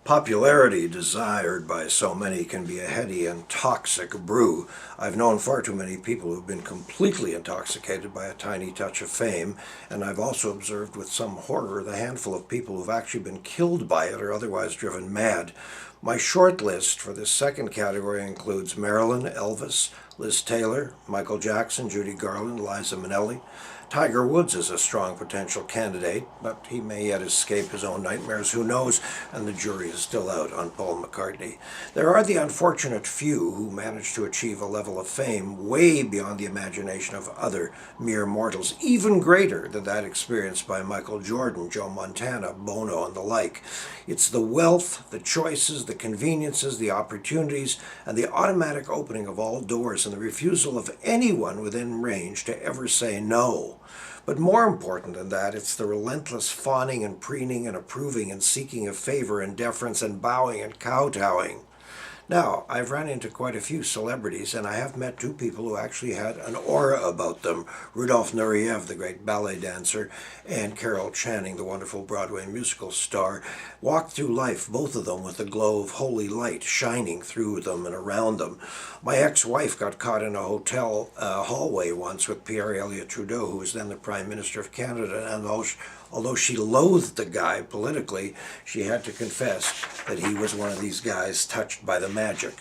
Popularity desired by so many can be a heady and toxic brew. I've known far too many people who've been completely intoxicated by a tiny touch of fame, and I've also observed with some horror the handful of people who've actually been killed by it or otherwise driven mad. My short list for this second category includes Marilyn, Elvis, Liz Taylor, Michael Jackson, Judy Garland, Liza Minnelli. Tiger Woods is a strong potential candidate, but he may yet escape his own nightmares, who knows, and the jury is still out on Paul McCartney. There are the unfortunate few who manage to achieve a level of fame way beyond the imagination of other mere mortals, even greater than that experienced by Michael Jordan, Joe Montana, Bono, and the like. It's the wealth, the choices, the conveniences, the opportunities, and the automatic opening of all doors and the refusal of anyone within range to ever say no. But more important than that, it's the relentless fawning and preening and approving and seeking of favor and deference and bowing and kowtowing. Now, I've run into quite a few celebrities, and I have met two people who actually had an aura about them. Rudolf Nureyev, the great ballet dancer, and Carol Channing, the wonderful Broadway musical star, walked through life, both of them, with a glow of holy light shining through them and around them. My ex-wife got caught in a hotel hallway once with Pierre Elliott Trudeau, who was then the Prime Minister of Canada, and although she loathed the guy politically, she had to confess that he was one of these guys touched by the magic.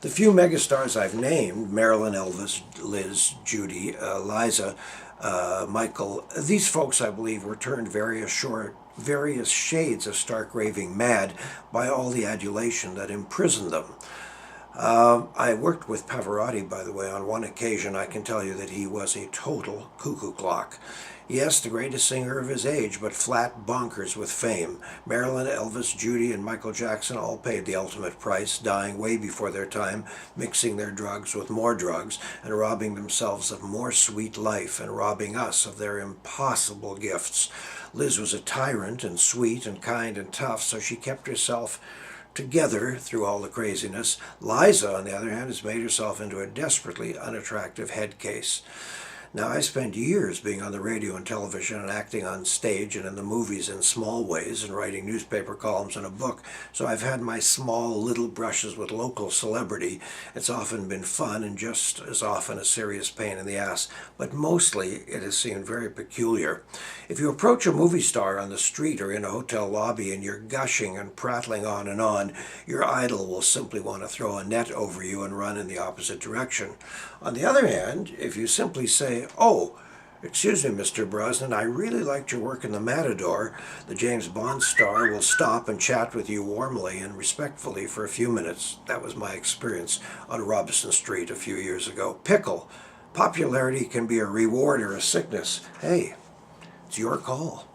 The few megastars I've named, Marilyn, Elvis, Liz, Judy, Liza, Michael, these folks, I believe, were turned various shades of stark raving mad by all the adulation that imprisoned them. I worked with Pavarotti, by the way, on one occasion. I can tell you that he was a total cuckoo clock. Yes, the greatest singer of his age, but flat bonkers with fame. Marilyn, Elvis, Judy, and Michael Jackson all paid the ultimate price, dying way before their time, mixing their drugs with more drugs, and robbing themselves of more sweet life, and robbing us of their impossible gifts. Liz was a tyrant, and sweet, and kind, and tough, so she kept herself together through all the craziness. Liza, on the other hand, has made herself into a desperately unattractive head case. Now, I spent years being on the radio and television and acting on stage and in the movies in small ways and writing newspaper columns and a book, so I've had my small little brushes with local celebrity. It's often been fun and just as often a serious pain in the ass, but mostly it has seemed very peculiar. If you approach a movie star on the street or in a hotel lobby and you're gushing and prattling on, your idol will simply want to throw a net over you and run in the opposite direction. On the other hand, if you simply say, "Oh, excuse me, Mr. Brosnan, I really liked your work in The Matador," the James Bond star will stop and chat with you warmly and respectfully for a few minutes. That was my experience on Robinson Street a few years ago. Pickle. Popularity can be a reward or a sickness. Hey, it's your call.